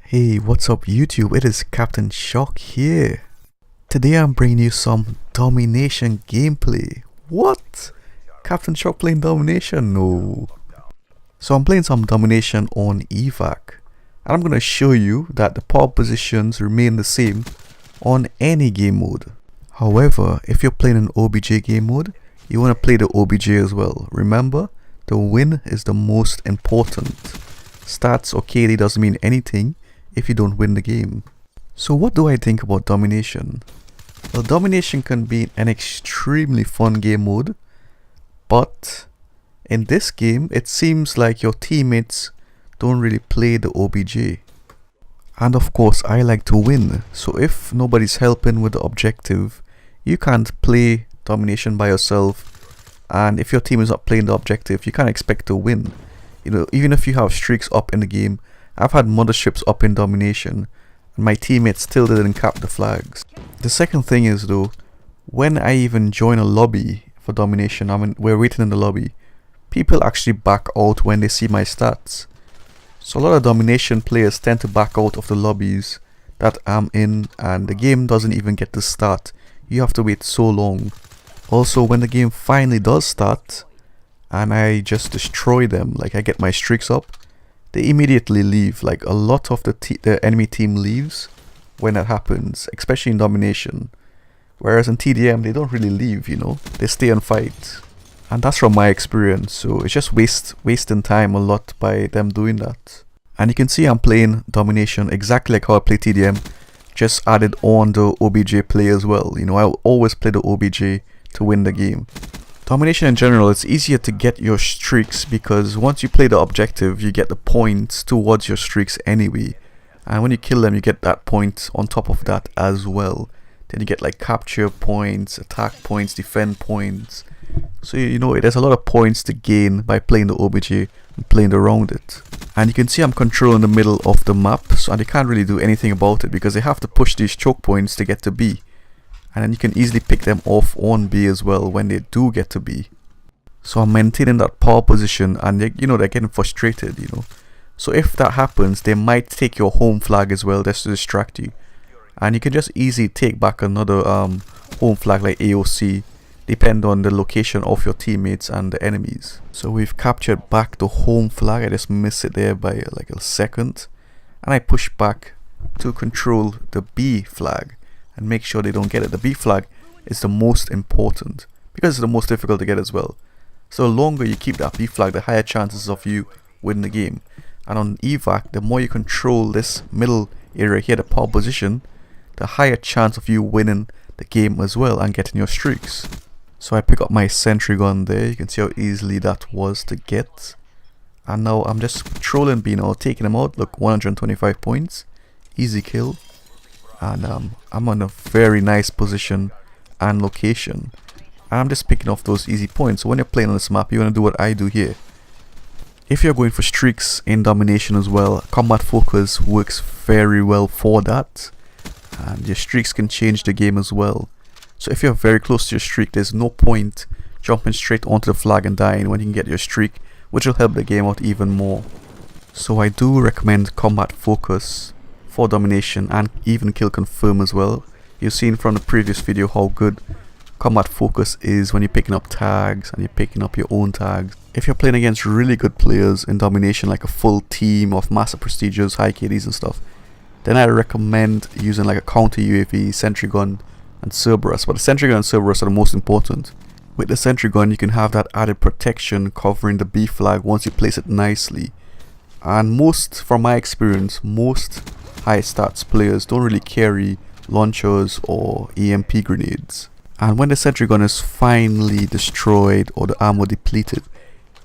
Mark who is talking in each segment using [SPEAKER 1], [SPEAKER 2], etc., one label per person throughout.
[SPEAKER 1] Hey, what's up YouTube? It is Captain Shock here. Today I'm bringing you some Domination gameplay. What? Captain Shock playing Domination? No. So I'm playing some Domination on Evac. And I'm going to show you that the power positions remain the same on any game mode. However, if you're playing an OBJ game mode, you want to play the OBJ as well. Remember, the win is the most important. Stats or KD doesn't mean anything if you don't win the game. So what do I think about Domination? Well, Domination can be an extremely fun game mode, but in this game it seems like your teammates don't really play the OBJ. And of course I like to win, so if nobody's helping with the objective, you can't play Domination by yourself, and if your team is not playing the objective, you can't expect to win. You know, even if you have streaks up in the game, I've had motherships up in Domination and my teammates still didn't cap the flags. The second thing is though, when I even join a lobby for Domination, we're waiting in the lobby, people actually back out when they see my stats. So a lot of Domination players tend to back out of the lobbies that I'm in, and the game doesn't even get to start. You have to wait so long. Also, when the game finally does start and I just destroy them, like I get my streaks up, they immediately leave. Like a lot of the enemy team leaves when that happens, especially in Domination. Whereas in TDM they don't really leave, you know, they stay and fight. And that's from my experience, so it's just wasting time a lot by them doing that. And you can see I'm playing Domination exactly like how I play TDM, just added on the OBJ play as well. You know, I always play the OBJ to win the game. Domination in general, it's easier to get your streaks because once you play the objective, you get the points towards your streaks anyway. And when you kill them, you get that point on top of that as well. Then you get like capture points, attack points, defend points. So you know, there's a lot of points to gain by playing the OBJ and playing around it. And you can see I'm controlling the middle of the map, so they can't really do anything about it because they have to push these choke points to get to B. And then you can easily pick them off on B as well when they do get to B. So I'm maintaining that power position, and they're getting frustrated, you know. So if that happens, they might take your home flag as well just to distract you. And you can just easily take back another home flag like AOC, depend on the location of your teammates and the enemies. So we've captured back the home flag. I just missed it there by like a second. And I push back to control the B flag and make sure they don't get it. The B flag is the most important because it's the most difficult to get as well. So the longer you keep that B flag, the higher chances of you winning the game. And on Evac, the more you control this middle area here, the power position, the higher chance of you winning the game as well and getting your streaks. So I pick up my sentry gun there. You can see how easily that was to get. And now I'm just trolling B now, taking him out. Look, 125 points. Easy kill. And I'm on a very nice position and location. And I'm just picking off those easy points. So when you're playing on this map, you want to do what I do here. If you're going for streaks in Domination as well, combat focus works very well for that. And your streaks can change the game as well. So if you're very close to your streak, there's no point jumping straight onto the flag and dying when you can get your streak, which will help the game out even more. So I do recommend combat focus for Domination and even kill confirm as well. You've seen from the previous video how good combat focus is when you're picking up tags and you're picking up your own tags. If you're playing against really good players in Domination, like a full team of massive prestigious, high KDs and stuff, then I recommend using like a counter UAV, sentry gun and Cerberus. But the sentry gun and Cerberus are the most important. With the sentry gun you can have that added protection covering the B flag once you place it nicely. And from my experience, most high stats players don't really carry launchers or EMP grenades. And when the sentry gun is finally destroyed or the ammo depleted,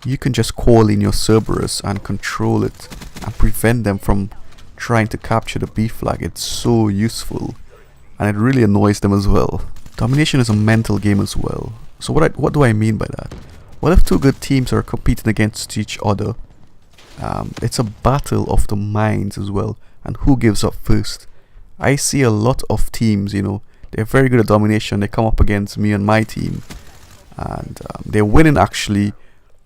[SPEAKER 1] you can just call in your Cerberus and control it and prevent them from trying to capture the B flag. It's so useful and it really annoys them as well. Domination is a mental game as well. So what do I mean by that? Well, if two good teams are competing against each other, it's a battle of the minds as well, and who gives up first. I see a lot of teams, you know, they're very good at Domination. They come up against me and my team, and they're winning actually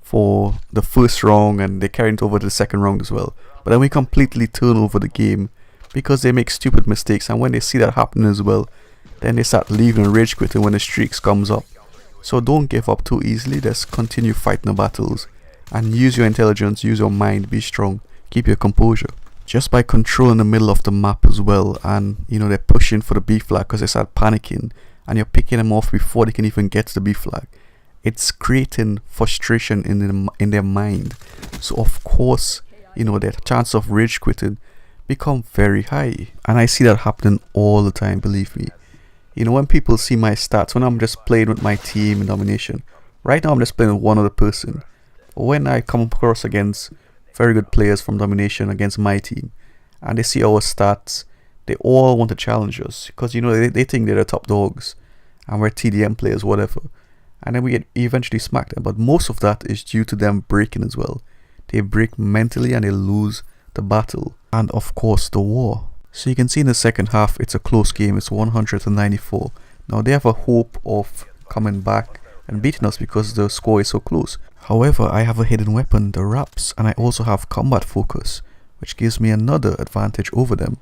[SPEAKER 1] for the first round, and they're carrying it over to the second round as well. But then we completely turn over the game because they make stupid mistakes, and when they see that happening as well, then they start leaving and rage quitting when the streaks comes up. So don't give up too easily. Just continue fighting the battles and use your intelligence, use your mind, be strong, keep your composure. Just by controlling the middle of the map as well, and they're pushing for the B flag because they start panicking, and you're picking them off before they can even get to the B flag. It's creating frustration in their mind. So of course, their chance of rage quitting become very high, and I see that happening all the time, believe me. When people see my stats, when I'm just playing with my team in domination, right now I'm just playing with one other person. When I come across against very good players from domination against my team, and they see our stats, they all want to challenge us because they think they're the top dogs and we're TDM players, whatever, and then we eventually smack them. But most of that is due to them breaking as well. They break mentally and they lose the battle, and of course the war. So you can see in the second half it's a close game. It's 100-94. Now they have a hope of coming back and beating us because the score is so close. However, I have a hidden weapon, the wraps, and I also have combat focus, which gives me another advantage over them.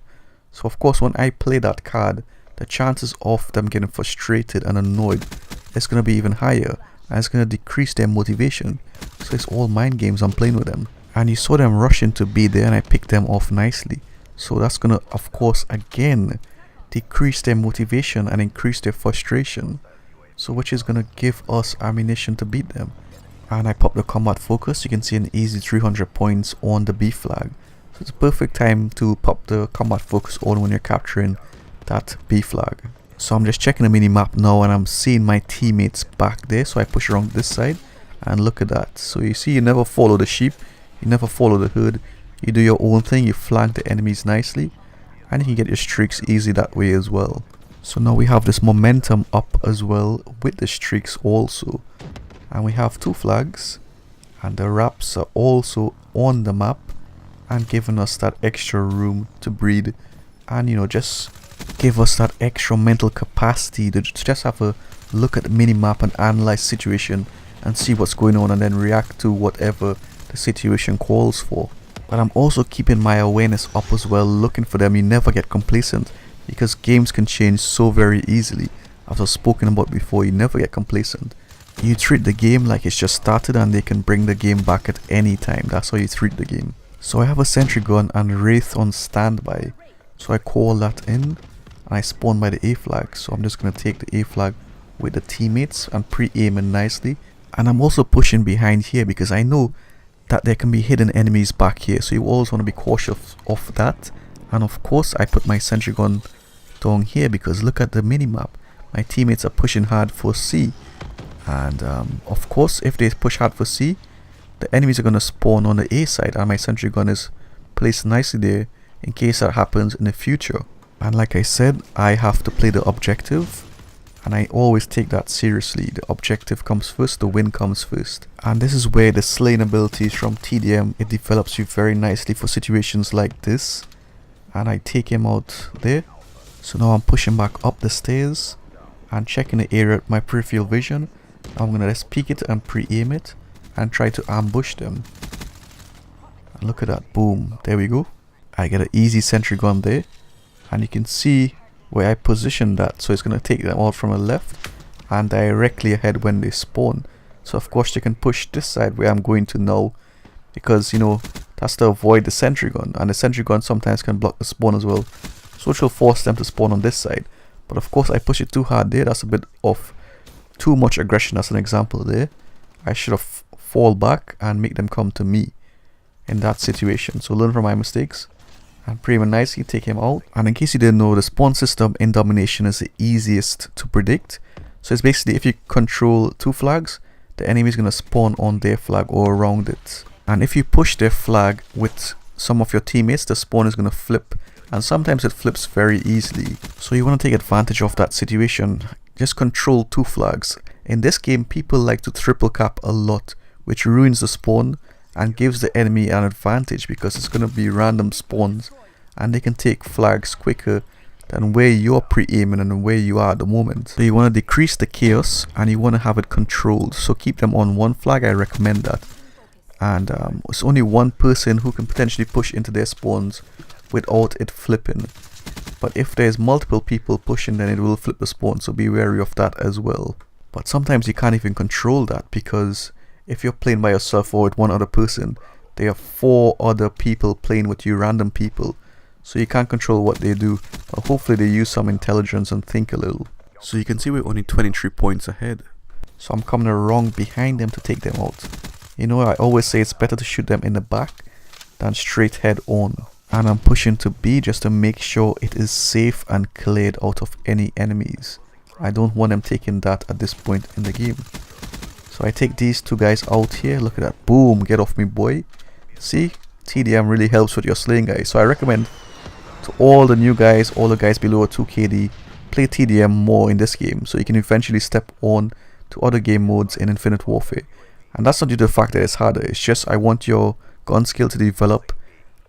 [SPEAKER 1] So of course when I play that card, the chances of them getting frustrated and annoyed is going to be even higher, and it's going to decrease their motivation. So it's all mind games I'm playing with them. And you saw them rushing to be there, and I picked them off nicely. So that's going to of course again decrease their motivation and increase their frustration, so which is going to give us ammunition to beat them. And I pop the combat focus. You can see an easy 300 points on the B flag. So it's a perfect time to pop the combat focus on when you're capturing that B flag. So I'm just checking the mini map now, and I'm seeing my teammates back there, so I push around this side and look at that. So you see, you never follow the sheep, you never follow the herd, you do your own thing, you flank the enemies nicely, and you can get your streaks easy that way as well. So now we have this momentum up as well with the streaks also, and we have 2 flags, and the wraps are also on the map and giving us that extra room to breathe, and just give us that extra mental capacity to just have a look at the mini map and analyze situation and see what's going on, and then react to whatever the situation calls for. But I'm also keeping my awareness up as well, looking for them. You never get complacent because games can change so very easily. As I've spoken about before, you never get complacent. You treat the game like it's just started and they can bring the game back at any time. That's how you treat the game. So I have a sentry gun and wraith on standby. So I call that in and I spawn by the A flag. So I'm just going to take the A flag with the teammates and pre-aiming nicely. And I'm also pushing behind here because I know that there can be hidden enemies back here, so you always want to be cautious of that. And of course I put my sentry gun down here because look at the minimap, my teammates are pushing hard for C, and of course if they push hard for C, the enemies are going to spawn on the A side, and my sentry gun is placed nicely there in case that happens in the future. And like I said, I have to play the objective, and I always take that seriously. The objective comes first, the win comes first. And this is where the slaying abilities from TDM, it develops you very nicely for situations like this. And I take him out there. So now I'm pushing back up the stairs and checking the area with my peripheral vision. I'm gonna just peek it and pre-aim it and try to ambush them. And look at that, boom, there we go. I get an easy sentry gun there, and you can see where I positioned that, so it's going to take them all from the left and directly ahead when they spawn. So of course they can push this side where I'm going to now, because that's to avoid the sentry gun, and the sentry gun sometimes can block the spawn as well, so it will force them to spawn on this side. But of course I push it too hard there, that's a bit of too much aggression. As an example there, I should have fall back and make them come to me in that situation. So learn from my mistakes and pretty nicely take him out. And in case you didn't know, the spawn system in domination is the easiest to predict. So it's basically if you control 2 flags, the enemy is going to spawn on their flag or around it. And if you push their flag with some of your teammates, the spawn is going to flip, and sometimes it flips very easily. So you want to take advantage of that situation. Just control 2 flags. In this game, people like to triple cap a lot, which ruins the spawn and gives the enemy an advantage because it's going to be random spawns and they can take flags quicker than where you're pre-aiming and where you are at the moment. So you want to decrease the chaos and you want to have it controlled, so keep them on 1 flag. I recommend that. And it's only 1 person who can potentially push into their spawns without it flipping. But if there's multiple people pushing, then it will flip the spawn, so be wary of that as well. But sometimes you can't even control that, because if you're playing by yourself or with one other person, there are 4 other people playing with you, random people. So you can't control what they do, but hopefully they use some intelligence and think a little. So you can see we're only 23 points ahead. So I'm coming around behind them to take them out. You know, I always say it's better to shoot them in the back than straight head on. And I'm pushing to B just to make sure it is safe and cleared out of any enemies. I don't want them taking that at this point in the game. So I take these 2 guys out here. Look at that. Boom. Get off me, boy. See? TDM really helps with your slaying, guys. So I recommend to all the new guys, all the guys below 2 KD, play TDM more in this game, so you can eventually step on to other game modes in Infinite Warfare. And that's not due to the fact that it's harder. It's just I want your gun skill to develop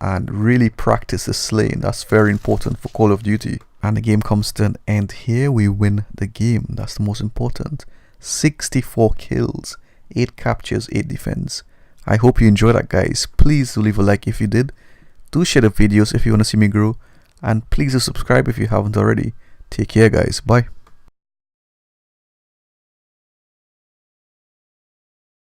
[SPEAKER 1] and really practice the slaying. That's very important for Call of Duty. And the game comes to an end here. We win the game. That's the most important. 64 kills, 8 captures, 8 defense. I hope you enjoyed that, guys. Please do leave a like if you did. Do share the videos if you want to see me grow. And please do subscribe if you haven't already. Take care, guys. Bye.